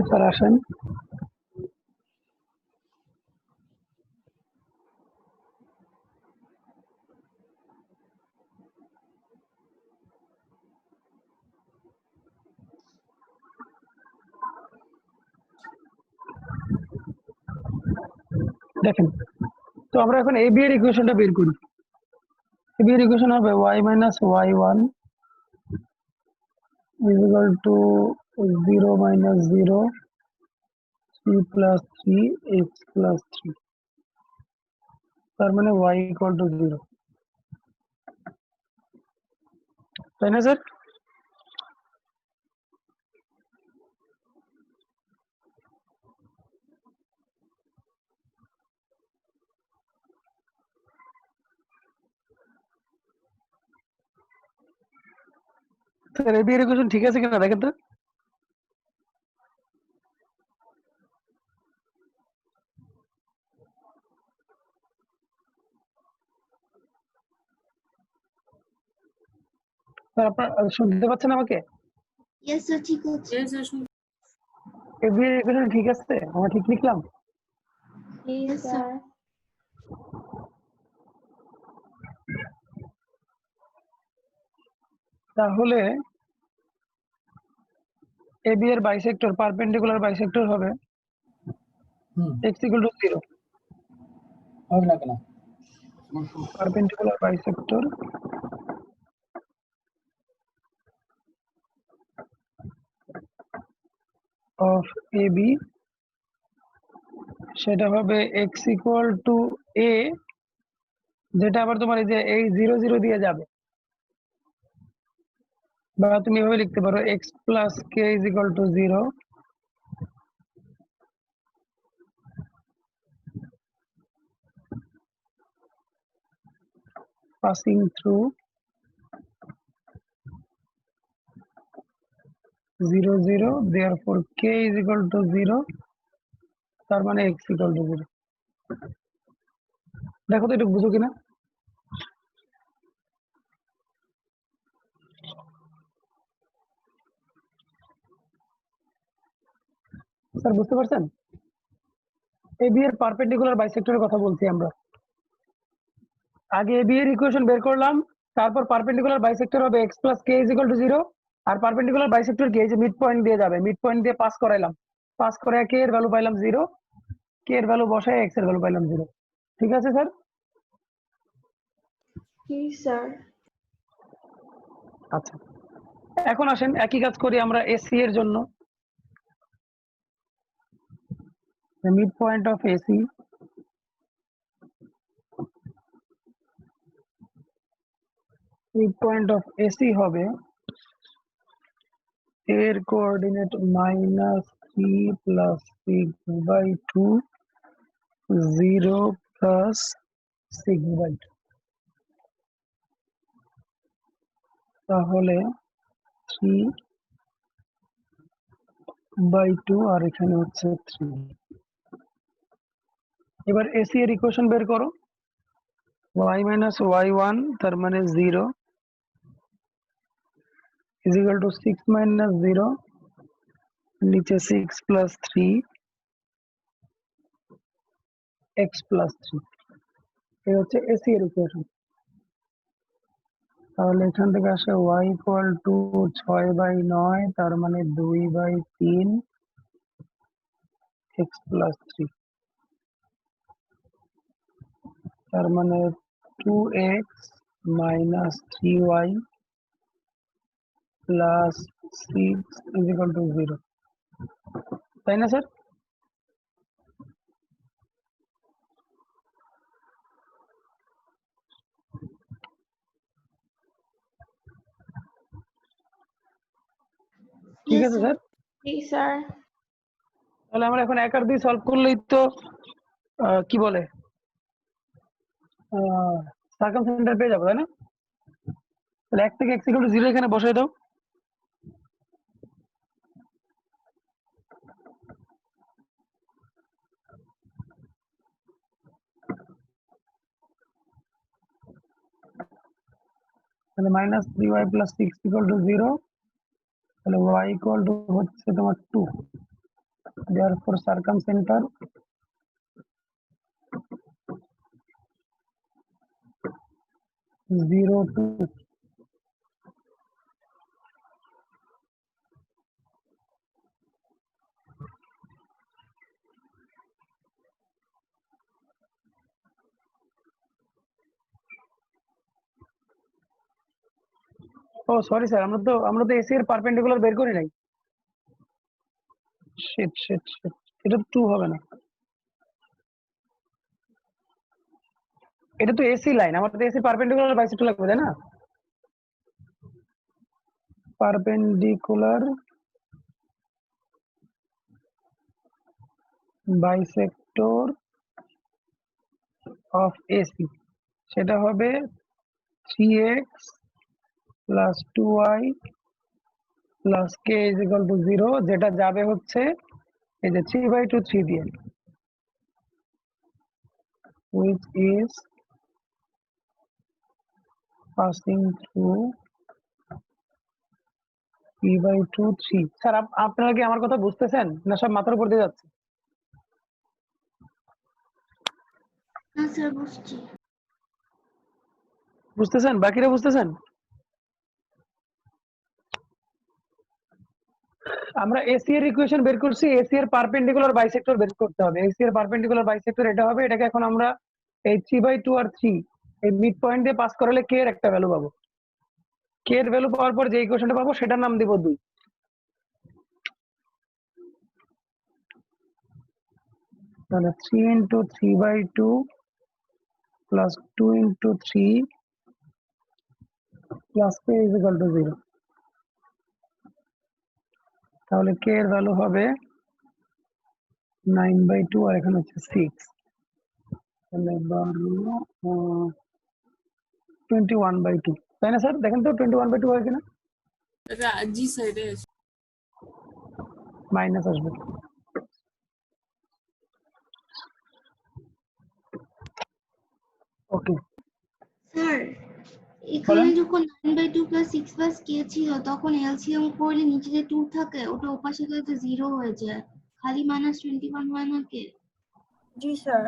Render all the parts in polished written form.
Sir আসেন। দেখেন, তো আমরা এখন a b এর ইকুয়েশনটা বের করি। a b এর ইকুয়েশন হবে y - y1 = 0 - 0 3 + 3 x + 3, তার মানে y = 0, তাই না স্যার? স্যার a b এর ইকুয়েশন ঠিক আছে কিনা দেখেন তো। স্যার আপনারা শুনতে পাচ্ছেন আমাকে? ইয়েস স্যার, ঠিক আছে। a b এর ইকুয়েশন ঠিক আছে? আমরা ঠিক লিখলাম? Yes sir. তাহলে a b এর বাইসেক্টর পারপেন্ডিকুলার বাইসেক্টর হবে x = 0, হবে না কেন? perpendicular bisector of AB সেটা হবে x = a, যেটা আবার তোমার এই যে এই 0 0 দিয়ে যাবে, বা তুমি এভাবে লিখতে পারো x + k = 0 passing through 0 0, therefore k = 0, তার মানে x = 0। দেখো তো একটু বুঝো কিনা। স্যার বুঝতে পারছেন? AB এর পারপেন্ডিকুলার বাইসেক্টরের কথা বলছি আমরা। আগে AB এর ইকুয়েশন বের করলাম, তারপর পারপেন্ডিকুলার বাইসেক্টর হবে x + k = 0, আর পারপেন্ডিকুলার বাইসেক্টর কি, এই যে মিড পয়েন্ট দিয়ে যাবে, মিড পয়েন্ট দিয়ে পাস করাইলাম, পাস করে k এর ভ্যালু পাইলাম 0, k এর ভ্যালু বসায় x এর ভ্যালু পাইলাম 0। ঠিক আছে স্যার? ঠিক স্যার। আচ্ছা, এখন আসেন একই কাজ করি আমরা AC এর জন্য। Mid point of AC, mid point of AC হবে এর কোঅর্ডিনেট -3 + 6/2 0 + 6/2, তাহলে 3/2 আর এখানে হচ্ছে 3। এবার AC এর ইকুয়েশন বের করো, y - y1 তার মানে 0 = 6 - 0, নিচে 6 + 3 x + 3, এই হচ্ছে AC এর ইকুয়েশন। তাহলে এখান থেকে আসে y = 6/9, তার মানে 2/3 x + 3, তার মানে 2x - 3y + 6 = 0, তাই না স্যার? ঠিক আছে স্যার? ঠিক স্যার। তাহলে আমরা এখন 1 আর 2 সলভ করলেই তো কি বলে সার্কামসেন্টার পেয়ে যাবো, তাই না? তাহলে 1 থেকে x = 0 এখানে বসাই দাও। তাহলে -3y + 6 = 0, তাহলে y = হচ্ছে তোমার 2, therefore circumcenter zero to ও সরি স্যার আমরা তো এসি এর পারপেন্ডিকুলার বের করি নাই শিট শিট শিট এটা তো 2 হবে না এটা তো এসি লাইন আমাদের তো এসি পারপেন্ডিকুলার বাইসেক্টর লাগবে তাই না পারপেন্ডিকুলার বাইসেক্টর অফ এসি সেটা হবে 3x plus 2y plus k is equal to 0 যেটা যাবে হচ্ছে এই যে 3/2 3 দিয়ে which is passing through 3/2 3 sir আপনারা কি আমার কথা বুঝতেছেন না সব মাথার উপর দিয়ে যাচ্ছে না স্যার বুঝছি বুঝতেছেন বাকিরা বুঝতেছেন আমরা এসি এর ইকুয়েশন বের করছি এসি এর পারপেন্ডিকুলার বাইসেক্টর বের করতে হবে এসি এর পারপেন্ডিকুলার বাইসেক্টর এটা হবে এটাকে এখন আমরা এই 3/2 আর 3 এই মিড পয়েন্ট দিয়ে পাস করালে কে এর একটা ভ্যালু পাবো কে এর ভ্যালু পাওয়ার পর যে ইকুয়েশনটা পাবো সেটার নাম দিব 2 তাহলে 3 into 3/2 plus 2 into 3 plus k is equal to 0 তাহলে k এর ভ্যালু হবে 9/2 আর এখানে হচ্ছে 6 তাহলে 21/2 তাই না স্যার দেখেন তো 21/2 হয় কিনা জি স্যার এটাই আছে। মাইনাস আসবে ওকে স্যার এখানে যখন 9/2 plus 6 plus k ছিল তখন এলসিএম করলে নিচে যে 2 থাকে ওটা ওপাশে গেলে তো 0 হয়ে যায় খালি -21 হয় না কে জি স্যার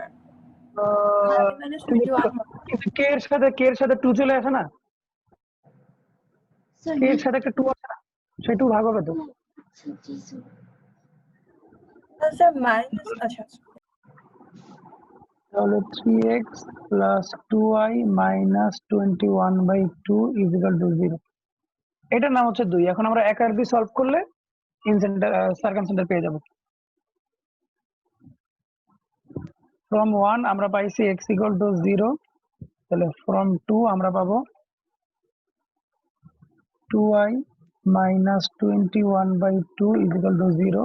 কে এর সাথে 2 চলে আসে না স্যার কে এর সাথে একটা 2 আসে না সেই 2 ভাগ হবে তো আচ্ছা জি স্যার স্যার মাইনাস আচ্ছা তাহলে 3x plus 2y minus 21/2 is equal to 0 এটার নাম হচ্ছে 2 এখন আমরা একার দিয়ে সলভ করলে সার্কামসেন্টার পেয়ে যাব from 1 আমরা পাইছি x equal to 0 তাহলে from 2 আমরা পাবো 2y minus 21/2 is equal to 0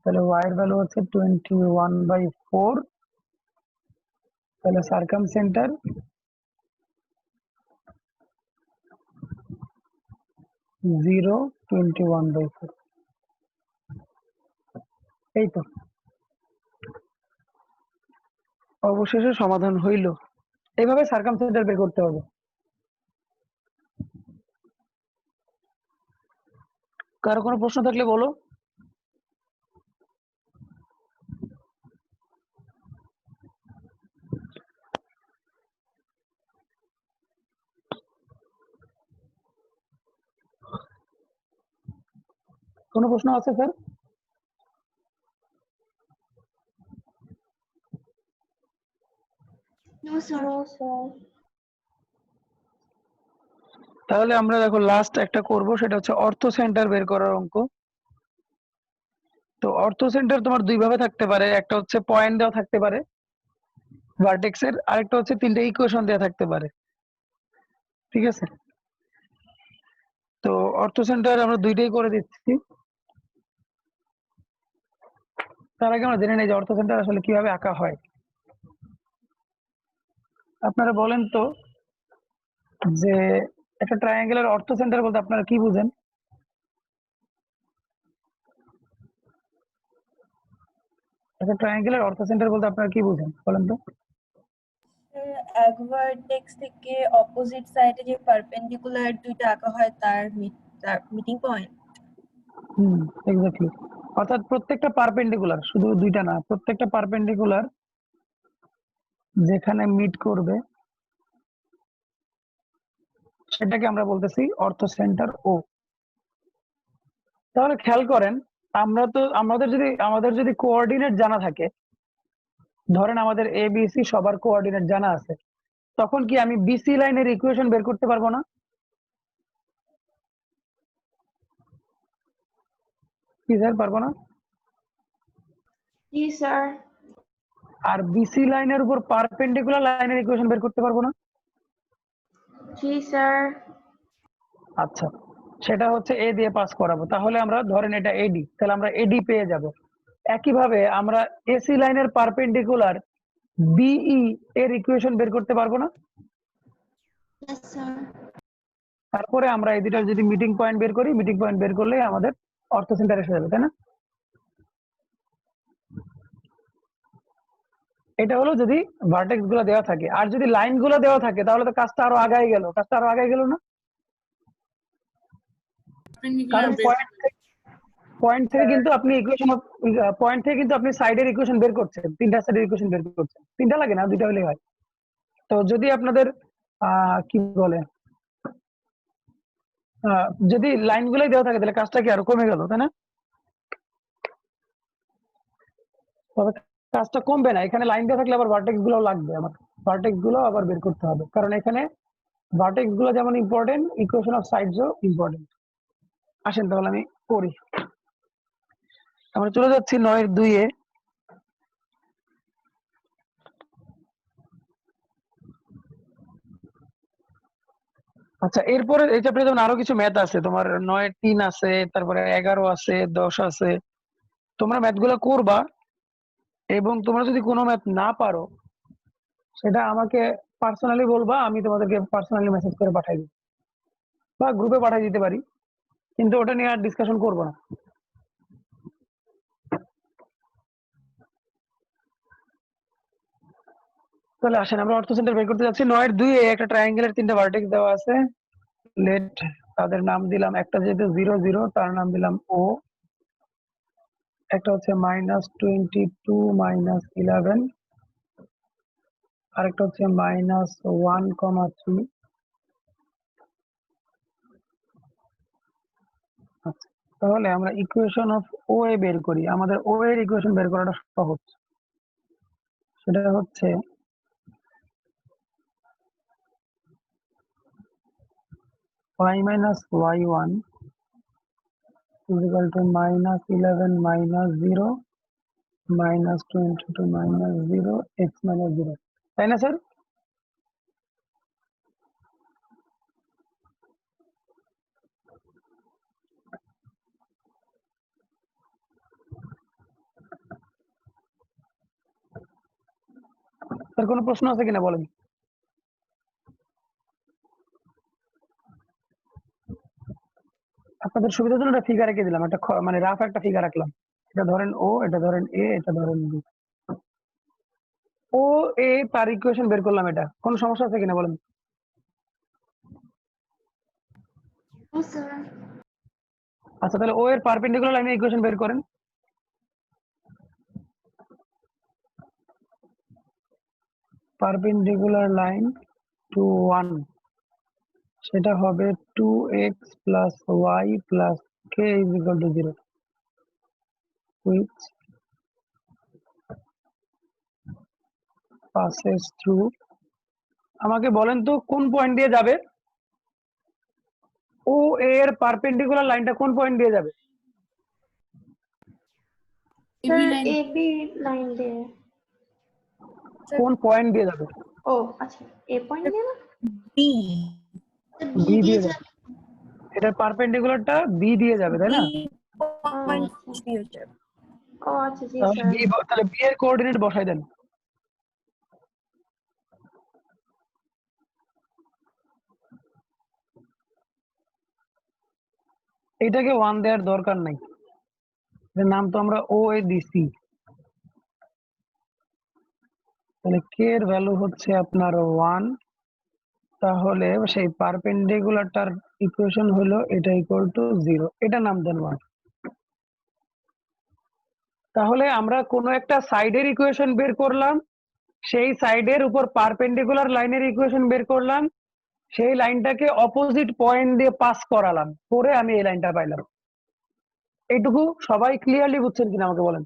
তাহলে y এর ভ্যালু হচ্ছে 21/4 তাহলে সার্কামসেন্টার 21/4 এই তো অবশেষে সমাধান হইল এইভাবে সার্কামসেন্টার বের করতে হবে কারো কোনো প্রশ্ন থাকলে বলো কোনো প্রশ্ন আছে স্যার নো স্যার তাহলে আমরা দেখো লাস্ট একটা করব সেটা হচ্ছে অর্থ সেন্টার বের করার অঙ্ক তো অর্থ সেন্টার তোমার দুই ভাবে থাকতে পারে একটা হচ্ছে পয়েন্ট দেওয়া থাকতে পারে ভার্টেক্স এর আরেকটা হচ্ছে তিনটে ইকুয়েশন দেওয়া থাকতে পারে ঠিক আছে তো অর্থ সেন্টার আমরা দুইটাই করে দিচ্ছি তার আগে আমরা জেনে নেই যে অর্থ সেন্টার আসলে কিভাবে আঁকা হয় আপনারা বলেন তো যে একটা ট্রায়াঙ্গেলের অর্থ সেন্টার বলতে আপনারা কি বুঝেন একটা ট্রায়াঙ্গেলের অর্থ সেন্টার বলতে আপনারা কি বুঝেন বলেন তো এক ভার্টেক্স থেকে অপোজিট সাইডে যে পারপেন্ডিকুলার দুইটা আঁকা হয় তার মিটিং পয়েন্ট এক্স্যাক্টলি অর্থাৎ প্রত্যেকটা পারপেন্ডিকুলার, শুধু দুইটা না, প্রত্যেকটা পারপেন্ডিকুলার যেখানে মিট করবে সেটাকে আমরা বলতেছি অর্থ সেন্টার ও। তাহলে খেয়াল করেন, আমাদের যদি কোঅর্ডিনেট জানা থাকে, ধরেন আমাদের এ বি সি সবার কোঅর্ডিনেট জানা আছে, তখন কি আমি বিসি লাইনের ইকুয়েশন বের করতে পারবো না? কি স্যার, পারবো না? জি স্যার। আর বিসি লাইনের উপর পারপেন্ডিকুলার লাইনের ইকুয়েশন বের করতে পারবো না? জি স্যার। আচ্ছা, সেটা হচ্ছে এ দিয়ে পাস করাবো। তাহলে আমরা ধরেন এটা এডি, তাহলে আমরা এডি পেয়ে যাব। একইভাবে আমরা এসি লাইনের পারপেন্ডিকুলার বিই এর ইকুয়েশন বের করতে পারবো না? Yes sir. তারপরে আমরা এই দুটার যদি মিটিং পয়েন্ট বের করি, মিটিং পয়েন্ট বের করলে আমাদের অর্থ সেন্টার এসে যাবে, তাই না? এটা হলো যদি ভার্টেক্স গুলো দেওয়া থাকে। আর যদি লাইন গুলো দেওয়া থাকে তাহলে তো কাজটা আরো আগাই গেল, না? কারণ পয়েন্ট থেকে কিন্তু আপনি ইকুয়েশন পয়েন্ট থেকে কিন্তু আপনি সাইডের ইকুয়েশন বের করছেন, তিনটা সাইডের ইকুয়েশন বের করছেন, তিনটা লাগে না, দুইটা হলেই হয়। তো যদি আপনাদের কি বলে যদি লাইন গুলাই দেওয়া থাকে তাহলে কাজটা কি আরো কমে গেল, তাই না? তবে কাজটা কমবে না, এখানে লাইন দেওয়া থাকলে আবার ভার্টেক্স গুলো লাগবে, আমার ভার্টেক্স গুলো আবার বের করতে হবে, কারণ এখানে ভার্টেক্স গুলো যেমন ইম্পর্টেন্ট, ইকুয়েশন অফ সাইডসও ইম্পর্টেন্ট। আসেন তাহলে আমি করি। আমরা চলে যাচ্ছি 9-2-এ। আচ্ছা, এরপরে এই চ্যাপ্টারে যেমন আরো কিছু ম্যাথ আছে, তোমার 9-3 আছে, তারপরে 11 আছে, 10 আছে। তোমরা ম্যাথ গুলো করবা, এবং তোমরা যদি কোনো ম্যাথ না পারো সেটা আমাকে পার্সোনালি বলবা, আমি তোমাদেরকে পার্সোনালি মেসেজ করে পাঠাই দিই বা গ্রুপে পাঠিয়ে দিতে পারি, কিন্তু ওটা নিয়ে আর ডিসকাশন করবো না। তাহলে আসেন আমরা অর্থ সেন্টার বের করতে যাচ্ছি। 9-2-এ একটা ট্রায়াঙ্গেলের 3টা ভার্টেক্স দেওয়া আছে। লেট তাদের নাম দিলাম, একটা যেহেতু 0 0 তার নাম দিলাম ও, একটা হচ্ছে -22 -11, আরেকটা হচ্ছে -1,3। আচ্ছা, তাহলে আমরা ইকুয়েশন অফ ও এ বের করি। আমাদের ও এর ইকুয়েশন বের করাটা সহজ। সেটা হচ্ছে y minus y1 is equal to -11 -0 -22 -0 x minus 0, তাই না স্যার? স্যার কোনো প্রশ্ন আছে কিনা বলেন। আপনাদের সুবিধার জন্য একটা ফিগার রেখে দিলাম, একটা মানে রাফ একটা ফিগার রাখলাম। এটা ধরেন ও, এটা ধরেন এ, এটা ধরেন বি। ও এ তার ইকুয়েশন বের করলাম, এটা কোনো সমস্যা আছে কিনা বলেন। No sir. আচ্ছা, তাহলে ও এর পারপেন্ডিকুলার লাইনের ইকুয়েশন বের করেন। পারপেন্ডিকুলার লাইন টু 1, সেটা হবে 2x plus y plus k is equal to 0, which passes through। আমাকে বলেন তো কোন পয়েন্ট দিয়ে যাবে? ও এর পারপেন্ডিকুলার লাইনটা কোন পয়েন্ট দিয়ে যাবে? স্যার এবি লাইন দিয়ে। কোন পয়েন্ট দিয়ে যাবে? ও আচ্ছা, এ পয়েন্ট দিয়ে না, B বি দিয়ে যাবে। এটার পারপেন্ডিকুলারটা বি দিয়ে যাবে, তাই না? point future. ও আচ্ছা জি তাহলে স্যার। তাহলে বি এর কোঅর্ডিনেট বসাই দেন। এটাকে 1 দেওয়ার দরকার নাই, এর নাম তো আমরা ও এ দিছি। তাহলে কে এর ভ্যালু হচ্ছে আপনার 1, তাহলে সেই পারপেন্ডিকুলারটার ইকুয়েশন হলো এটা ইকুয়াল টু 0, এটা নাম দেন 1। তাহলে আমরা কোনো একটা সাইডের ইকুয়েশন বের করলাম, সেই সাইডের উপর পারপেন্ডিকুলার লাইনের ইকুয়েশন বের করলাম, সেই লাইনটাকে অপোজিট পয়েন্ট দিয়ে পাস করালাম, করে আমি এই লাইনটা পাইলাম। এইটুকু সবাই ক্লিয়ারলি বুঝছেন কিনা আমাকে বলেন।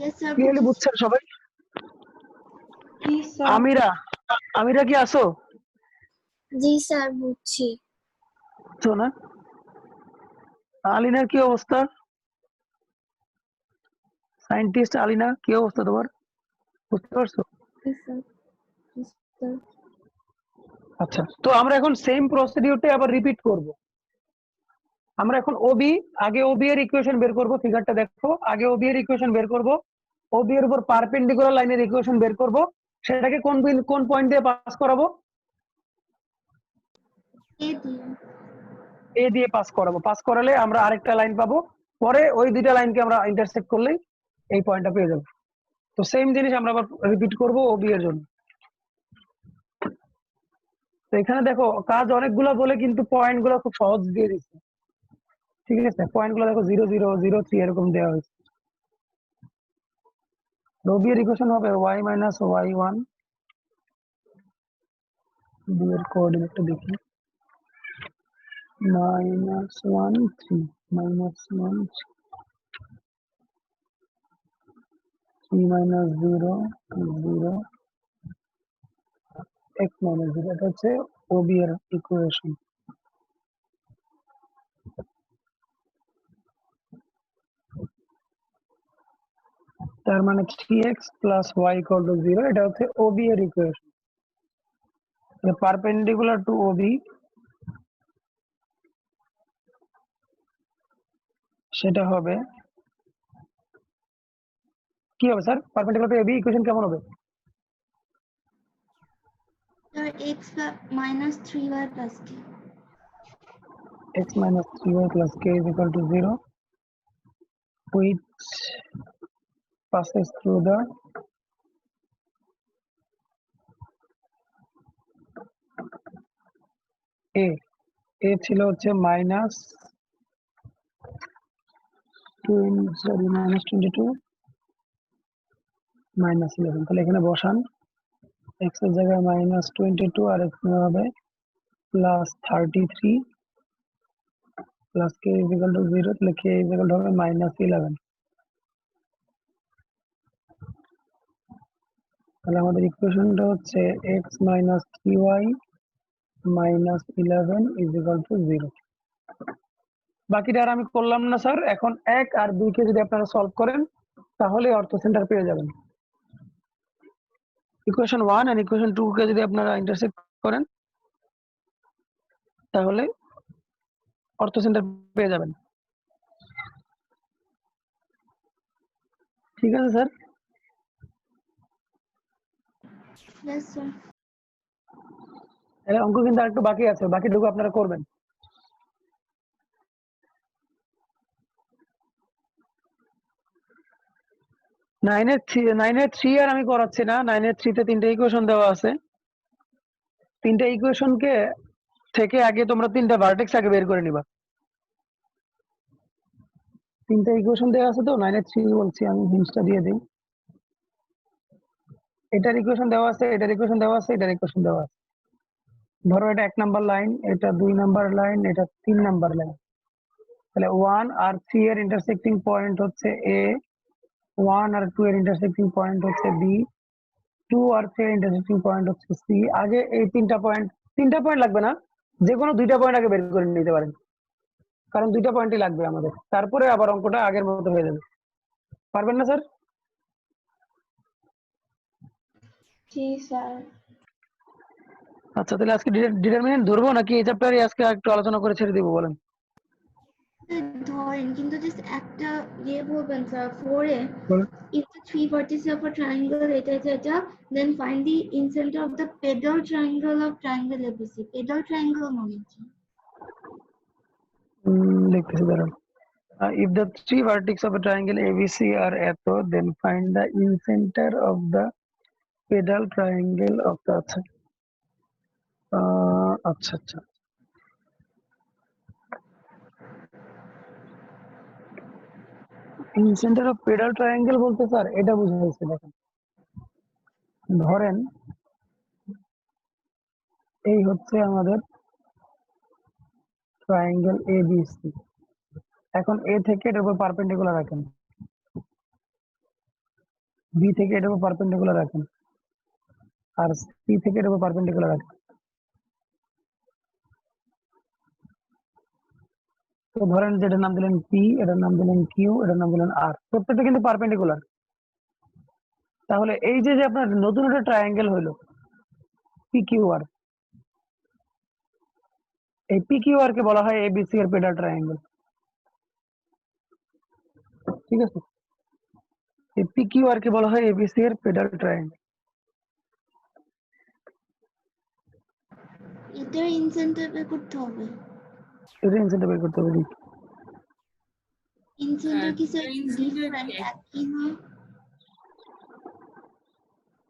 Yes, sir. ক্লিয়ারলি বুঝছেন সবাই? Yes, sir. আমিরা, আমিরা কি আসো? জি স্যার বুঝছি। তো না, আলিনার কি অবস্থা? সায়েন্টিস্ট আলিনা, কি অবস্থা তোমার, বুঝতে পারছো? Yes, sir. Yes, sir. আচ্ছা, তো আমরা এখন সেম প্রসিডিউরটা আবার রিপিট করব। আমরা এখন ওবি, আগে ওবি এর ইকুয়েশন বের করব, ফিগারটা দেখো, আগে ওবি এর ইকুয়েশন বের করব, ওবি এর উপর পারপেন্ডিকুলার লাইনের ইকুয়েশন বের করব, সেটাকে কোন পয়েন্ট দিয়ে পাস করাবো? A দিয়ে। এ দিয়ে পাস করাবো। পাস করালে আমরা আরেকটা লাইন পাবো, পরে ওই দুইটা লাইনকে আমরা ইন্টারসেক্ট করলেই এই পয়েন্টটা পেয়ে যাবো। তো সেম জিনিস আমরা আবার রিপিট করব ওবি এর জন্য। তো এখানে দেখো কাজ অনেকগুলো বলে কিন্তু পয়েন্ট গুলো খুব সহজ দিয়ে দিচ্ছে, ঠিক আছে? পয়েন্ট গুলো দেখো 0 0 0 3 এরকম দেওয়া হয়েছে। ওবি এর ইকুয়েশন হবে y মাইনাস y1, বি এর কোঅর্ডিনেটটা দেখি, -1 3 -1 3 minus 0 0 x minus 0, এটা হচ্ছে ওবি এর ইকুয়েশন। তার মানে 3x plus y equal to 0, এটা হচ্ছে ওবি এর ইকুয়েশন। পারপেন্ডিকুলার টু ওবি, সেটা হবে কি হবে sir? Perpendicular to AB equation কেমন হবে? Sir, x minus 3y plus k. x minus 3y plus k is equal to 0, which passes through the a ছিল হচ্ছে minus 22 minus 11, তাহলে এখানে বসান, x এর জায়গায় -22 আর এখানে হবে +33 plus k is equal to 0, তাহলে k is equal to হবে -11। তাহলে আমাদের ইকুয়েশনটা হচ্ছে x minus 3y minus 11 is equal to 0। বাকিটা আর আমি করলাম না স্যার। এখন 1 আর 2 কে যদি আপনারা সলভ করেন তাহলে অর্থ সেন্টার পেয়ে যাবেন। ইকুয়েশন 1 আর ইকুয়েশন 2 কে যদি আপনারা ইন্টারসেক্ট করেন তাহলে অর্থ সেন্টার পেয়ে যাবেন। ঠিক আছে স্যার? Yes, sir. তাহলে অঙ্ক কিন্তু আরেকটু বাকি আছে, বাকিটুকু আপনারা করবেন। নাইনের থ্রি আর আমি করাচ্ছি না, 9-এর 3 তে 3টে ইকুয়েশন দেওয়া আছে। 3টে ইকুয়েশনকে থেকে আগে তোমরা 3টা ভার্টেক্স আগে বের করে নিবা। 3টে ইকুয়েশন দেওয়া আছে, তো 9-এর 3 বলছি আমি, হিন্টসটা দিয়ে দিই। এটার ইকুয়েশন দেওয়া আছে, এটার ইকুয়েশন দেওয়া আছে, এটার ইকুয়েশন দেওয়া আছে। ধরো এটা 1 নাম্বার লাইন, এটা 2 নাম্বার লাইন, এটা 3 নাম্বার লাইন। তাহলে 1 আর 3 এর ইন্টারসেক্টিং পয়েন্ট হচ্ছে এ, 1 আর 2 এর ইন্টারসেক্টিং পয়েন্ট হচ্ছে বি, 2 আর 3 এর ইন্টারসেক্টিং পয়েন্ট হচ্ছে সি। আগে এই 3টা পয়েন্ট লাগবে না, যে কোনো 2টা পয়েন্ট আগে বের করে নিতে পারেন, কারণ 2টা পয়েন্টই লাগবে আমাদের। তারপরে আবার অঙ্কটা আগের মতো হয়ে যাবে। পারবেন না স্যার? জি স্যার। আচ্ছা, তাহলে আজকে ডিটারমিনেন্ট ধরবো নাকি এই চ্যাপ্টারে আজকে একটু আলোচনা করে ছেড়ে দিব বলেন? ধরেন কিন্তু জাস্ট একটা বলবেন স্যার 4 এ বলেন। if the three vertices of a triangle eta then find the incenter of the pedal triangle of triangle ABC. Pedal triangle মানে কি? লিখতেছি দাঁড়ান। If the 3 vertices of a triangle ABC are eto, then find the incenter of the pedal triangle of the আচ্ছা আচ্ছা, in centre of pedal triangle বলতে sir এটা বুঝাইছে। দেখেন ধরেন এই হচ্ছে আমাদের ট্রায়াঙ্গেল এ বি সি। এখন এ থেকে এটার উপর পারপেন্ডিকুলার রাখেন, বি থেকে এটার উপর পারপেন্ডিকুলার রাখেন, আর সি থেকে এটার উপর পারপেন্ডিকুলার রাখেন। তো ধরেন যেটার নাম দিলেন পি, এটার নাম দিলেন কিউ, এটার নাম দিলেন আর, প্রত্যেকটা কিন্তু পারপেন্ডিকুলার। তাহলে এই যে যে আপনার নতুন একটা ট্রায়াঙ্গেল হইলো পি কিউ আর, এই পি কিউ আর কে বলা হয় এবিসি এর পেডাল ট্রায়াঙ্গেল। ঠিক আছে, এই পি কিউ আর কে বলা হয় এবিসি এর পেডাল ট্রায়াঙ্গেল। এটার ইনসেন্টার বের করতে হবে। এটা ইনসেন্টার বের করতে হবে। ইনসেন্টার কি স্যার ইনসেন্টার ডিফারেন্ট একই হয়?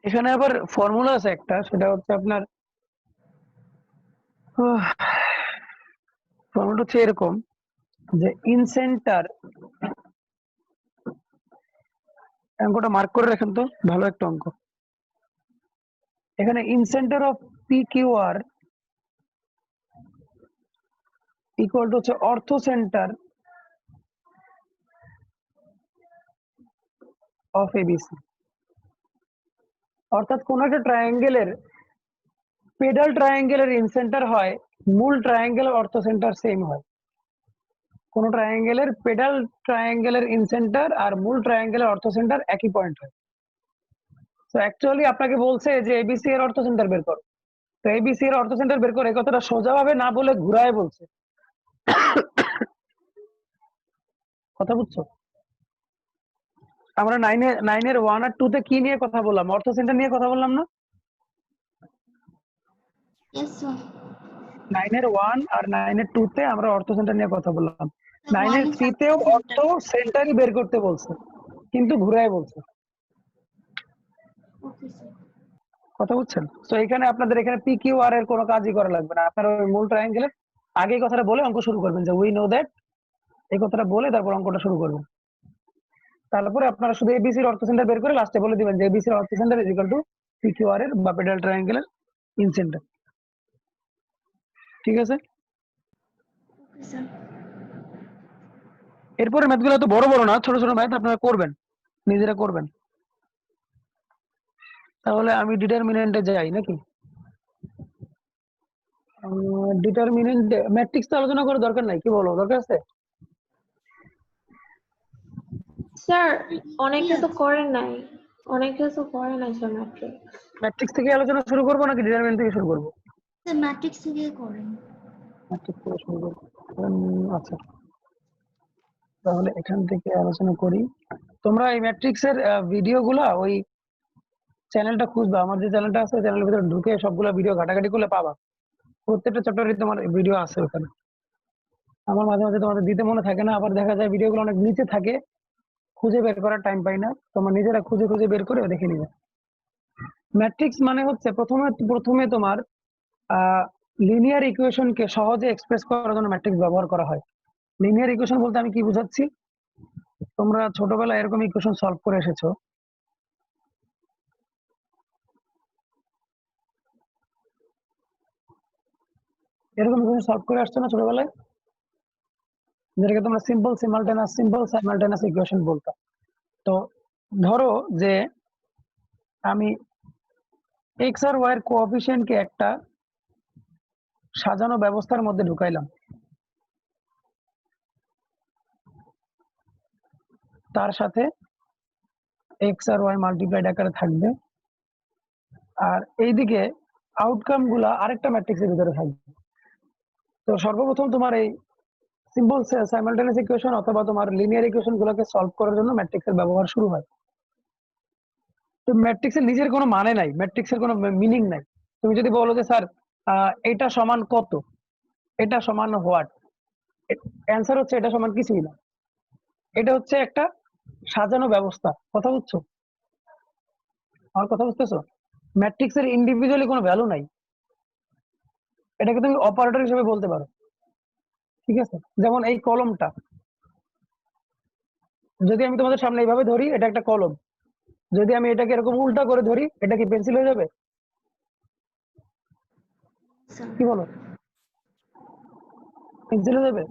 এখানে আবার ফর্মুলা আছে একটা, সেটা হচ্ছে আপনার ফর্মুলা হচ্ছে এরকম যে ইনসেন্টার, অঙ্কটা মার্ক করে রাখেন তো, ভালো একটা অঙ্ক। এখানে incentre of P Q R equal to হচ্ছে অর্থ সেন্টার অফ এবিসি। অর্থাৎ কোন একটা ট্রায়াঙ্গেলের পেডাল ট্রায়াঙ্গেলের ইনসেন্টার হয় মূল ট্রায়াঙ্গেলের অর্থ সেন্টার সেম হয়। কোন ট্রায়াঙ্গেলের পেডাল ট্রায়াঙ্গেলের ইনসেন্টার আর মূল ট্রায়াঙ্গেলের অর্থ সেন্টার একই পয়েন্ট হয়। তো অ্যাকচুয়ালি আপনাকে বলছে যে এবিসি এর অর্থ সেন্টার বের করো। তো এবিসি এর অর্থ সেন্টার বের করে, এই কথাটা সোজাভাবে না বলে ঘুরায় বলছে। কথা বুঝছো? আমরা নাইনের 1 আর 2 তে কি নিয়ে কথা বললাম? অর্থ সেন্টার নিয়ে কথা বললাম না? Yes sir. 9 এর 1 আর 9 এর 2 তে আমরা অর্থ সেন্টার নিয়ে কথা বললাম। 9 এর 3 তেও অর্থ সেন্টারই বের করতে বলছে, কিন্তু ঘুরায় বলছে। Okay sir. কথা বুঝছেন? তো এখানে আপনাদের এখানে পি কিউ আর এর কোনো কাজই করা লাগবে না। আপনার ওই মূল ট্রায়াঙ্গেলের আগে কথাটা বলে অঙ্ক শুরু করবেন যে উই নো দ্যাট, এই কথাটা বলে তারপর অঙ্কটা শুরু করবেন। তারপরে আপনারা শুধু এবিসির অর্থ সেন্টার বের করে লাস্টে বলে দিবেন যে এবিসির orthocentre is equal to P Q R এর বা পেডাল ট্রায়াঙ্গেলের ইন সেন্টার। ঠিক আছে? Okay sir. এরপরে ম্যাথগুলো তো বড় বড় না, ছোট ছোট ম্যাথ আপনারা করবেন, নিজেরা করবেন। তাহলে আমি ডিটারমিনেন্টে যাই নাকি? ডিটারমিনেন্ট ম্যাট্রিক্স তো আলোচনা করার দরকার নাই, কি বলো, দরকার আছে? স্যার অনেকে তো করে নাই, স্যার ম্যাট্রিক। ম্যাট্রিক্স থেকে আলোচনা শুরু করবো নাকি ডিটারমিনেন্ট থেকে শুরু করবো? স্যার ম্যাট্রিক্স থেকে করেন। ম্যাট্রিক্স থেকে শুরু করবো। আচ্ছা, তাহলে এখান থেকে আলোচনা করি। তোমরা এই ম্যাট্রিক্সের ভিডিওগুলা ওই চ্যানেলটা খুঁজবা, আমার যে চ্যানেলটা আছে চ্যানেলের ভিতরে ঢুকে সবগুলো ভিডিও ঘাটাঘাটি করলে পাবা। প্রত্যেকটা চ্যাপ্টারে তোমার ভিডিও আছে ওখানে। আমার মাঝে মাঝে তোমাদের দিতে মনে থাকে না, আবার দেখা যায় ভিডিওগুলো অনেক নিচে থাকে, খুঁজে বের করার টাইম পাই না। তোমরা নিজেরা খুঁজে খুঁজে বের করে দেখে নিবে। ম্যাট্রিক্স মানে হচ্ছে প্রথমে তোমার লিনিয়ার ইকুয়েশনকে সহজে এক্সপ্রেস করার জন্য ম্যাট্রিক্স ব্যবহার করা হয়। লিনিয়ার ইকুয়েশন বলতে আমি কি বুঝাচ্ছি? তোমরা ছোটবেলায় এরকম ইকুয়েশন সলভ করে এসেছো, এরকম ইকুয়েশন সলভ করে আসছো না ছোটবেলায়, যেটাকে তোমরা সিম্পল সাইমালটেনাস ইকুয়েশন বলতো। তো ধরো যে আমি এক্স আর ওয়াই এর কোএফিসিয়েন্টকে একটা সাজানো ব্যবস্থার মধ্যে ঢুকাইলাম, তার সাথে এক্স আর ওয়াই মাল্টিপ্লাইড আকারে থাকবে, আর এইদিকে আউটকাম গুলা আরেকটা ম্যাট্রিক্সের ভিতরে থাকবে। তো সর্বপ্রথম তোমার এই সিম্পল সাইমালটেনিয়াস ইকুয়েশন অথবা তোমার লিনিয়ার ইকুয়েশন গুলোকে সলভ করার জন্য ম্যাট্রিক্সের ব্যবহার শুরু হয়। তো ম্যাট্রিক্সের নিজের কোনো মানে নাই, ম্যাট্রিক্সের কোনো মিনিং নাই। তুমি যদি বলো যে স্যার এটা সমান কত, এটা সমান হোয়াট, অ্যান্সার হচ্ছে এটা সমান কিছুই না। এটা হচ্ছে একটা সাজানো ব্যবস্থা। কথা বুঝছো? আমার কথা বুঝতেছো? ম্যাট্রিক্সের ইন্ডিভিজুয়ালি কোনো ভ্যালু নাই। এটাকে তুমি অপারেটর হিসেবে বলতে পারো, ঠিক আছে? যেমন এই কলমটা যদি আমি তোমাদের সামনে এইভাবে ধরি, এটা একটা কলম। যদি আমি এটাকে এরকম উল্টা করে ধরি, এটা কি পেন্সিল হয়ে যাবে? স্যার কি বলো, পেন্সিল হয়ে যাবে?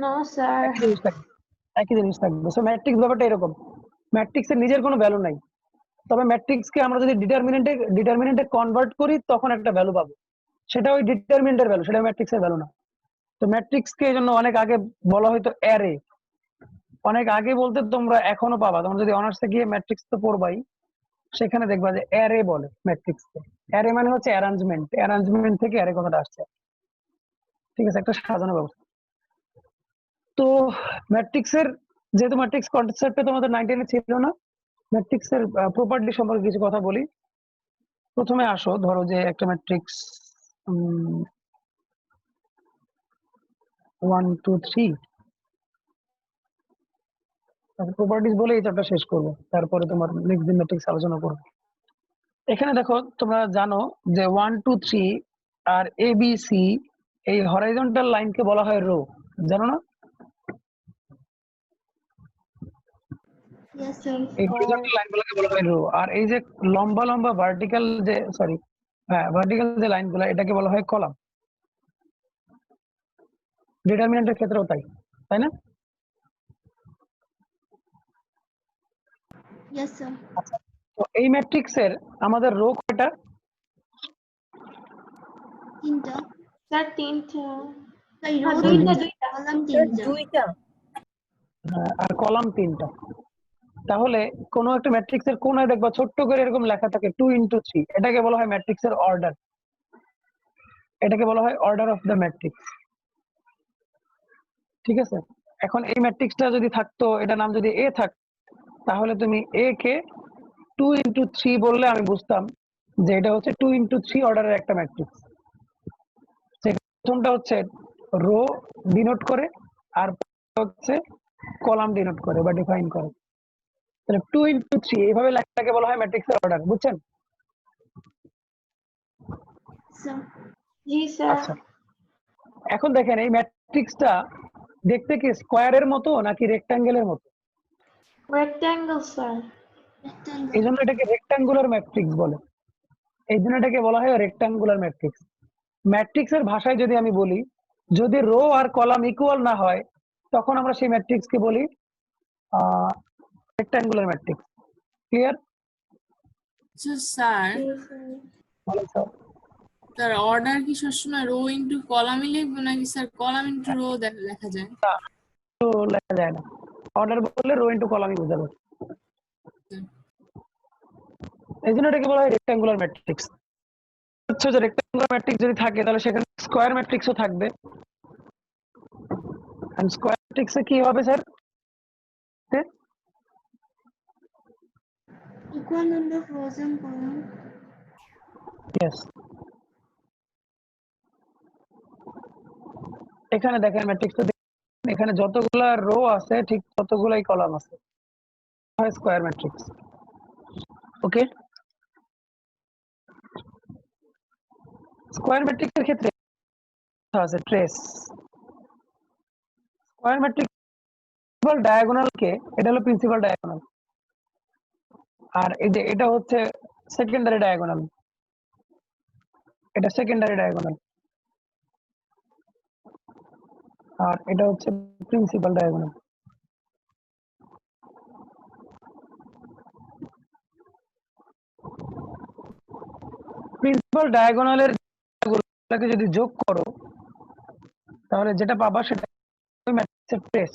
No, sir. একই জিনিস থাকবে, একই জিনিস থাকবে। সো ম্যাট্রিক্স ব্যাপারটা এরকম। ম্যাট্রিক্সের নিজের কোনো ভ্যালু নাই, তবে ম্যাট্রিক্সকে আমরা যদি ডিটারমিনেন্টে কনভার্ট করি তখন একটা ভ্যালু পাবো, সেটা ওই ডিটারমিনেন্টের ভ্যালু, সেটা ম্যাট্রিক্সের ভ্যালু না। তো ম্যাট্রিক্সকে এই জন্য অনেক আগে বলা হয়তো অ্যারে, অনেক আগে বলতে তোমরা এখনো পাবা, তোমরা যদি অনার্সে গিয়ে ম্যাট্রিক্স তো পড়বাই, সেখানে দেখবা যে অ্যারে বলে ম্যাট্রিক্সকে। অ্যারে মানে হচ্ছে অ্যারেঞ্জমেন্ট থেকে অ্যারে কথাটা আসছে, ঠিক আছে, একটা সাজানো ব্যবস্থা। তো ম্যাট্রিক্সের, যেহেতু ম্যাট্রিক্স কনসেপ্টে তোমাদের 9-10 ছিল না, ম্যাট্রিক্সের প্রপার্টি সম্পর্কে কিছু কথা বলি। প্রথমে আসো, ধরো যে একটা ম্যাট্রিক্স 1 2 3, প্রপার্টিজ বলে এই চ্যাপ্টার শেষ করবো, তারপরে তোমার নেক্সট দিন ম্যাট্রিক্স আলোচনা করবো। এখানে দেখো, তোমরা জানো যে 1 2 3 আর এ বি সি, এই হরাইজন্টাল লাইনকে বলা হয় রো, জানো না? ইয়েস স্যার এই হরিজন্টাল লাইনগুলোকে বলা হয় রো। আর এই যে লম্বা লম্বা ভার্টিক্যাল যে, সরি, হ্যাঁ, ভার্টিক্যাল যে লাইনগুলো, এটাকে বলা হয় কলাম। ডিটারমিনেন্টের ক্ষেত্রেও তাই, তাই না? ইয়েস স্যার আচ্ছা, তো এই ম্যাট্রিক্সের আমাদের রো কয়টা? 3টা। Sir, 3টা. তাই হ্যাঁ, রো দুইটা 3টা, কলাম 3টা। আর কলাম 3টা। তাহলে কোন একটা ম্যাট্রিক্সের কোনায় দেখবা ছোট্ট করে এরকম লেখা থাকে 2 into 3, এটাকে বলা হয় ম্যাট্রিক্সের অর্ডার, এটাকে বলা হয় অর্ডার অফ দ্য ম্যাট্রিক্স, ঠিক আছে? এখন এই ম্যাট্রিক্সটা যদি থাকতো, এটা নাম যদি এ থাক, তাহলে তুমি এ কে 2 into 3 বললে আমি বুঝতাম যে এটা হচ্ছে 2 into 3 অর্ডারের একটা ম্যাট্রিক্স। প্রথমটা হচ্ছে রো ডিনোট করে, আর হচ্ছে কলাম ডিনোট করে বা ডিফাইন করে। তাহলে 2 into 3 এইভাবে লেখাটাকে বলা হয় ম্যাট্রিক্সের অর্ডার, বুঝছেন? স্যার জি, sir. আচ্ছা, এখন দেখেন এই ম্যাট্রিক্সটা দেখতে কি স্কোয়ারের মতো নাকি রেক্ট্যাঙ্গেলের মতো? Rectangle, sir. রেক্ট্যাঙ্গেল। এই জন্য এটাকে রেক্ট্যাঙ্গুলার ম্যাট্রিক্স বলে, এই জন্য এটাকে বলা হয় রেক্ট্যাঙ্গুলার ম্যাট্রিক্স। ম্যাট্রিক্সের ভাষায় যদি আমি বলি, যদি রো আর কলাম ইকুয়াল না হয়, তখন আমরা সেই ম্যাট্রিক্সকে বলি রেক্ট্যাঙ্গুলার ম্যাট্রিক্স। ক্লিয়ার? আচ্ছা স্যার, জি, sir. ভালো স্যার। তার অর্ডার কি সবসময় রো ইন্টু কলামই লিখবো নাকি স্যার কলাম ইন্টু রো লেখা যায়? তো লেখা যায় না, অর্ডার বললে রো ইন্টু কলামই বোঝাবে, এই জন্য এটাকে বলা হয় রেক্ট্যাঙ্গুলার ম্যাট্রিক্স। হচ্ছে যে রেক্ট্যাঙ্গুলার ম্যাট্রিক্স যদি থাকে, তাহলে সেখানে স্কোয়ার ম্যাট্রিক্সও থাকবে। স্কোয়ার ম্যাট্রিক্সে কি হবে sir? Equal number of rows and column. Yes, এখানে দেখেন ম্যাট্রিক্সটা, এখানে যতগুলা রো আছে ঠিক ততগুলাই কলাম আছে, স্কোয়ার ম্যাট্রিক্স। ওকে, স্কোয়ার ম্যাট্রিক্সের ক্ষেত্রে আছে ট্রেস। স্কোয়ার ম্যাট্রিক্স ডায়াগোনাল কে, এটা হলো প্রিন্সিপাল ডায়াগোনাল, আর এই যে এটা হচ্ছে সেকেন্ডারি ডায়াগোনাল, এটা সেকেন্ডারি ডায়াগোনাল, আর এটা হচ্ছে প্রিন্সিপাল ডায়াগোনাল। প্রিন্সিপাল ডায়াগোনালের যদি যোগ করো, তাহলে যেটা পাবা সেটা ওই ম্যাট্রিক্সের ট্রেস।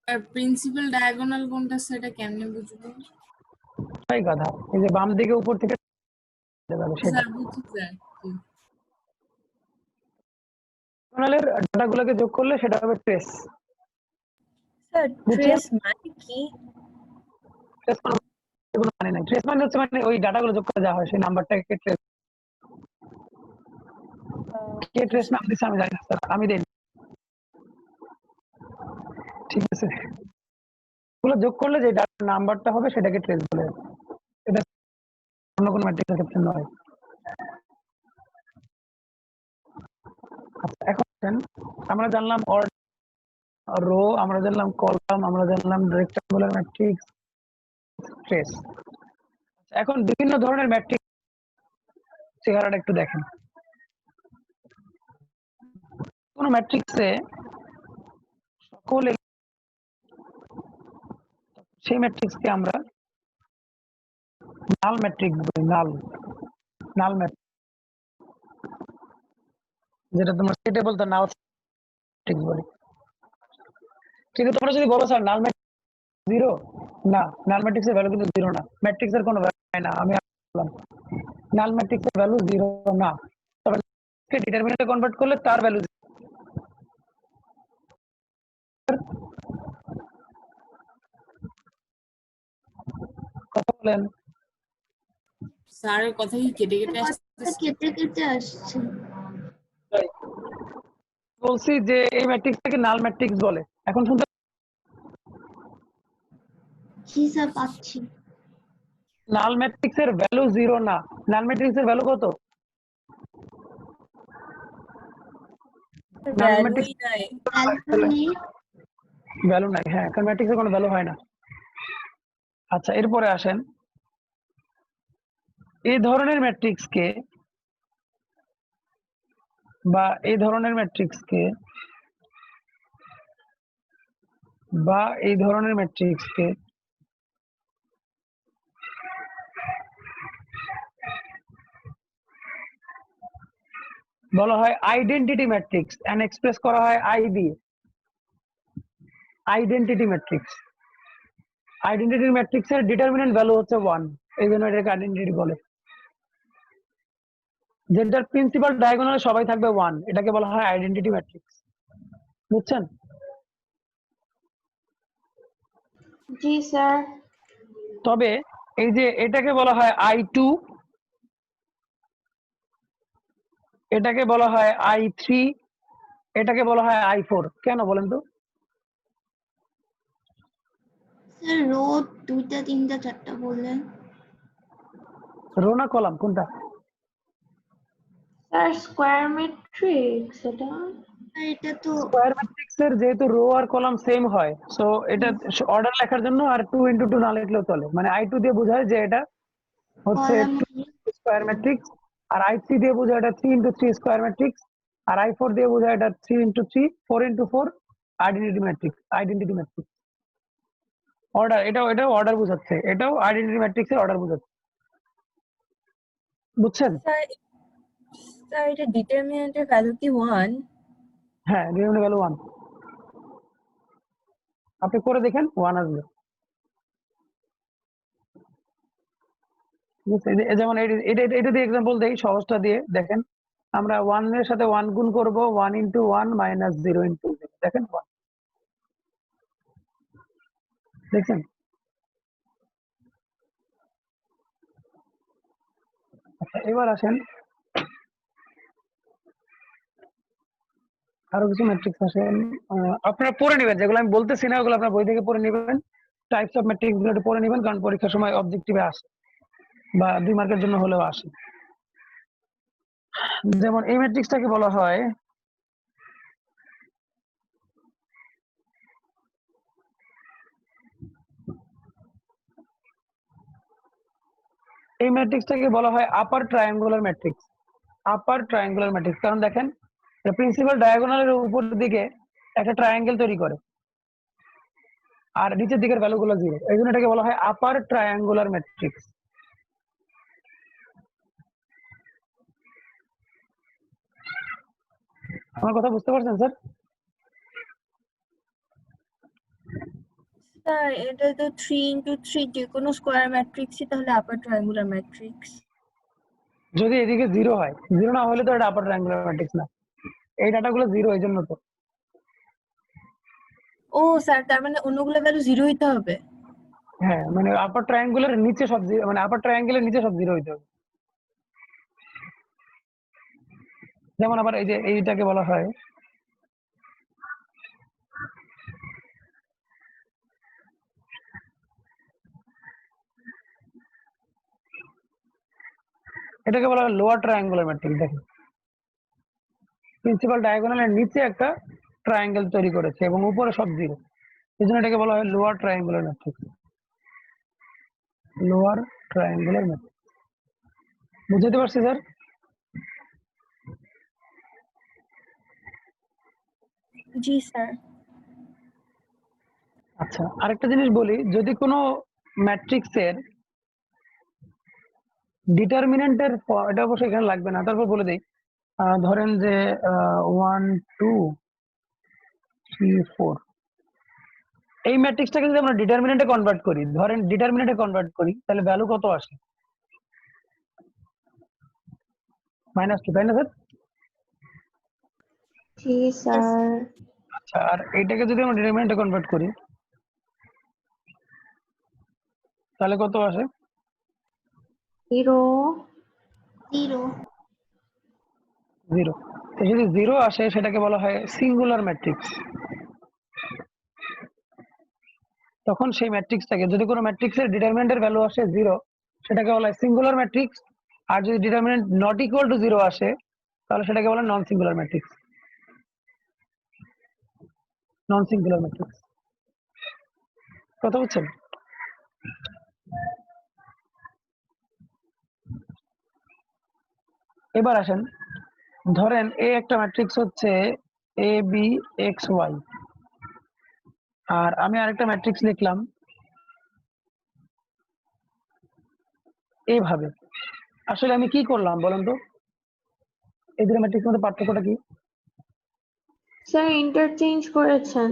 আর প্রিন্সিপাল ডায়াগোনাল কোনটা সেটা কেমনে বুঝবো? তাই কথা, এই যে বাম দিকে উপর থেকে যাবে সেটা স্যার বুঝছি স্যার। ডায়াগোনালের ডাটাগুলোকে যোগ করলে সেটা হবে ট্রেস। স্যার ট্রেস মানে কি? ট্রেস কোনো মানে নাই, ট্রেস মানে হচ্ছে মানে ওই ডাটাগুলো যোগ করে দেওয়া হয়, সেই নাম্বারটাকে ট্রেস। কে ট্রেস নাম দিচ্ছে আমি জানি না স্যার, আমি দেই, ঠিক আছে? ওগুলো যোগ করলে যে নাম্বারটা হবে সেটাকে ট্রেস বলে, এটা অন্য কোনো ম্যাট্রিক্সের ক্ষেত্রে নয়। আচ্ছা, এখন আসেন, আমরা জানলাম রো, আমরা জানলাম কলাম, আমরা জানলাম রেক্টাঙ্গুলার ম্যাট্রিক্স, ট্রেস। এখন বিভিন্ন ধরনের ম্যাট্রিক্স চেহারাটা একটু দেখেন। কোন ম্যাট্রিক্সে সকল সেই ম্যাট্রিক্সকে আমরা নাল ম্যাট্রিক্স বলি। নাল ম্যাট্রিক্স, যেটা তোমার স্টেটেবল তা নাল ম্যাট্রিক্স বলি। কিন্তু তোমরা যদি বলো স্যার নাল ম্যাট্রিক্স জিরো, না, নাল ম্যাট্রিক্সের ভ্যালু কিন্তু জিরো না। ম্যাট্রিক্সের কোনো ভ্যালু হয় না, আমি বললাম নাল ম্যাট্রিক্সের ভ্যালু জিরো না, তবে ডিটারমিনেন্টে কনভার্ট করলে তার ভ্যালু কথা বলেন। স্যারের কথা কি কেটে কেটে কথাটা আসতেছে? কেটে কেটে আসছে। বলছি যে এই ম্যাট্রিক্সটাকে নাল ম্যাট্রিক্স বলে। এখন শুনতে জি স্যার পাচ্ছি। নাল ম্যাট্রিক্সের ভ্যালু জিরো না। নাল ম্যাট্রিক্সের ভ্যালু কত? নাল ভ্যালুই ম্যাট্রিক্স নাই। ভ্যালু নাই, হ্যাঁ, কারণ ম্যাট্রিক্সের কোনো ভ্যালু হয় না। আচ্ছা, এরপরে আসেন, এই ধরনের ম্যাট্রিক্সকে বা এই ধরনের ম্যাট্রিক্সকে বা এই ধরনের ম্যাট্রিক্সকে বলা হয় আইডেন্টিটি ম্যাট্রিক্স, এন্ড এক্সপ্রেস করা হয় আই দিয়ে। আইডেন্টিটি ম্যাট্রিক্স, আইডেন্টিটি ম্যাট্রিক্সের ডিটারমিনেন্ট ভ্যালু হচ্ছে 1, এই জন্য এটাকে আইডেন্টিটি বলে। যেটার প্রিন্সিপাল ডায়াগোনালে সবাই থাকবে 1, এটাকে বলা হয় আইডেন্টিটি ম্যাট্রিক্স। বুঝছেন? জি স্যার। তবে এই যে এটাকে বলা হয় I2, এটাকে বলা হয় I3, এটাকে বলা হয় I4। কেন বলেন তো? স্যার রো 2টা 3টা 4টা বললেন। রো না কলাম কোনটা? স্যার স্কোয়ার ম্যাট্রিক্স এটা। আর এটা তো স্কোয়ার ম্যাট্রিক্সের যেহেতু রো আর কলাম সেম হয়, সো এটা অর্ডার লেখার জন্য আর 2 × 2 না লিখলেও চলে। মানে I2 দিয়ে বোঝায় যে এটা হচ্ছে কলাম 2 স্কোয়ার ম্যাট্রিক্স, আর I3 দিয়ে বোঝায় এটা 3 × 3 স্কোয়ার ম্যাট্রিক্স, আর I4 দিয়ে বোঝায় এটা 3 × 3 4 × 4 identity matrix. Identity matrix order, এটাও অর্ডার বোঝাচ্ছে, এটাও আইডেন্টিটি ম্যাট্রিক্সের অর্ডার বোঝাচ্ছে। বুঝছেন? স্যার স্যার এটা ডিটারমিনেন্টের ভ্যালু কি 1? হ্যাঁ, ডিটারমিনেন্ট ভ্যালু 1। আপনি করে দেখেন 1 আসবে। বুঝছেন? যেমন এটা দিয়ে এক্সাম্পল দেই, সহজটা দিয়ে দেখেন। আমরা 1 এর সাথে 1 গুণ করব, 1 × 1 - 0 × 0, দেখেন 1। দেখছেন? আচ্ছা, এবার আসেন, আরো কিছু ম্যাট্রিক্স আসেন। আপনারা পড়ে নেবেন, যেগুলো আমি বলতেছি না ওগুলো আপনার বই থেকে পড়ে নেবেন। টাইপস অফ ম্যাট্রিক্স গুলো একটু পড়ে নেবেন, কারণ পরীক্ষার সময় অবজেক্টিভে আসে বা 2 মার্কের জন্য হলেও আসে। যেমন এই ম্যাট্রিক্সটাকে বলা হয় আপার ট্রায়াঙ্গুলার ম্যাট্রিক্স। আপার ট্রায়াঙ্গুলার ম্যাট্রিক্স, কারণ দেখেন প্রিন্সিপাল ডায়াগোনালের উপর দিকে একটা ট্রায়াঙ্গেল তৈরি করে, আর নিচের দিকের ভ্যালুগুলো 0, এই জন্য এটাকে বলা হয় আপার ট্রায়াঙ্গুলার ম্যাট্রিক্স। আমার কথা বুঝতে পারছেন স্যার? স্যার এটা তো 3 × 3 যে কোনো স্কোয়ার ম্যাট্রিক্সই তাহলে আপার ট্রায়াঙ্গুলার ম্যাট্রিক্স। যদি এদিকে 0 হয়, 0 না হলে তো এটা আপার ট্রায়াঙ্গুলার ম্যাট্রিক্স না। এই ডাটাগুলো 0, এই জন্য তো। ও স্যার তার মানে অন্যগুলো ভ্যালু 0 হইতে হবে। হ্যাঁ, মানে আপার ট্রায়াঙ্গুলার নিচে সব 0, মানে আপার ট্রায়াঙ্গেলের নিচে সব 0 হইতে হবে। যেমন আবার এই যে এইটাকে বলা হয় লোয়ার ট্রায়াঙ্গুলার ম্যাট্রিক্স। দেখেন প্রিন্সিপাল ডায়াগোনালের নিচে একটা ট্রায়াঙ্গেল তৈরি করেছে এবং উপরে সব জিরো, এই জন্য এটাকে বলা হয় lower triangular matrix. Lower triangular matrix বুঝতে পারছি স্যার? জি স্যার। আচ্ছা, আরেকটা জিনিস বলি, যদি কোনো ম্যাট্রিক্সের ডিটারমিনেন্টের এটা অবশ্যই এখানে লাগবে না, তারপর বলে দিই। ধরেন যে 1 2 3 4, এই ম্যাট্রিক্সটাকে যদি আমরা ডিটারমিনেন্টে কনভার্ট করি, ধরেন ডিটারমিনেন্টে কনভার্ট করি, তাহলে ভ্যালু কত আসে? -2, তাই না স্যার? জি স্যার। আচ্ছা, আর এইটাকে যদি আমরা ডিটারমিনেন্টে কনভার্ট করি তাহলে কত আসে? 0 0 0। তো যদি 0 আসে সেটাকে বলা হয় সিঙ্গুলার ম্যাট্রিক্স। তখন সেই ম্যাট্রিক্সটাকে, যদি কোনো ম্যাট্রিক্সের ডিটারমিনেন্টের ভ্যালু আসে 0, সেটাকে বলা হয় সিঙ্গুলার ম্যাট্রিক্স। আর যদি ডিটারমিনেন্ট নট ইকুয়াল টু 0 আসে তাহলে সেটাকে বলা হয় non singular matrix. Non singular matrix, কথা বুঝছেন? এবার আসেন, ধরেন এ একটা ম্যাট্রিক্স হচ্ছে এ বি এক্স ওয়াই, আর আমি আরেকটা ম্যাট্রিক্স লিখলাম এইভাবে। আসলে আমি কি করলাম বলেন তো? এই দুটো ম্যাট্রিক্সের মধ্যে পার্থক্যটা কি? স্যার ইন্টারচেঞ্জ করেছেন।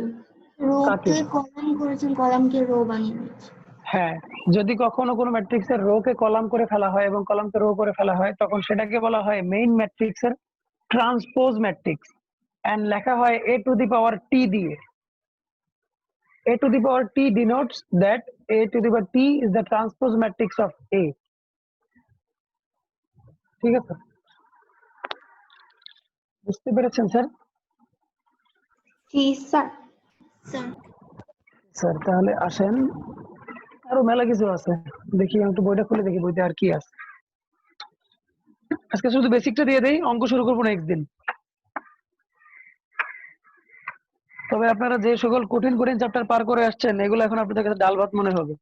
কাকে? রোকে কলাম করেছেন, কলামকে রো বানিয়ে দিয়েছে। হ্যাঁ, যদি কখনো কোনো ম্যাট্রিক্সের রো কে কলাম করে ফেলা হয় এবং কলামকে রো করে ফেলা হয়, তখন সেটাকে বলা হয় মেইন ম্যাট্রিক্সের ট্রান্সপোজ ম্যাট্রিক্স, এন্ড লেখা হয় a to the power t দিয়ে। a to the power t denotes that a to the power t is the transpose matrix of A. ঠিক আছে, বুঝতে পেরেছেন স্যার? জি স্যার। স্যার স্যার তাহলে আসেন, আরো মেলা কিছু আছে, দেখি আমি একটু বইটা খুলে দেখি বইতে আর কি আছে। আজকে শুধু বেসিকটা দিয়ে দেই, অঙ্ক শুরু করবো নেক্সট দিন। তবে আপনারা যে সকল কঠিন কঠিন চ্যাপ্টার পার করে আসছেন, এগুলো এখন আপনাদের কাছে ডাল ভাত মনে হবে।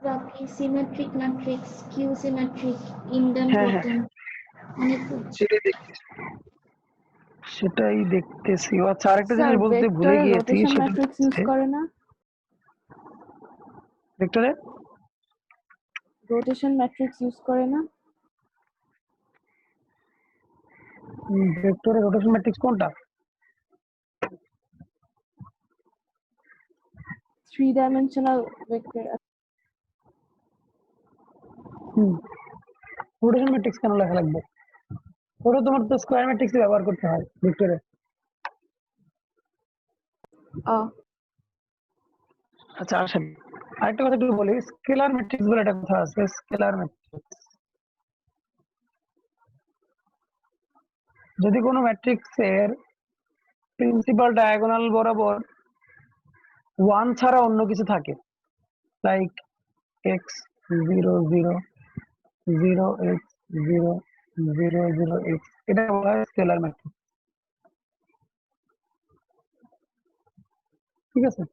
বাকি সিমেট্রিক ম্যাট্রিক্স, কিউ সিমেট্রিক, ইন্ডেন্ট হ্যাঁ হ্যাঁ, পোটেন্ট, অনেক সেটাই দেখতেছি, সেটাই দেখতেছি। ও আচ্ছা, আরেকটা স্যার জিনিস বলতে ভুলে ভেক্টরে গিয়েছি, রোটেশন সেটা ম্যাট্রিক্স ইউজ হচ্ছে করে না? ভেক্টরে রোটেশন ম্যাট্রিক্স ইউজ করে না? ভেক্টরে রোটেশন ম্যাট্রিক্স কোনটা? 3 ডাইমেনশনাল ভেক্টর। রোটেশন ম্যাট্রিক্স কেন লেখা লাগবে? ওটা তোমার তো স্কয়ার ম্যাট্রিক্স ব্যবহার করতে হয় ভেক্টরে। আচ্ছা আসেন, আরেকটা কথা একটু বলি, স্কেলার ম্যাট্রিক্স বলে একটা কথা আছে। স্কেলার ম্যাট্রিক্স, যদি কোনো ম্যাট্রিক্সের প্রিন্সিপাল ডায়াগোনাল বরাবর 1 ছাড়া অন্য কিছু থাকে, লাইক x 0 0 0 x 0 0 0 x, এটা বলা হয় স্কেলার ম্যাট্রিক্স। ঠিক আছে?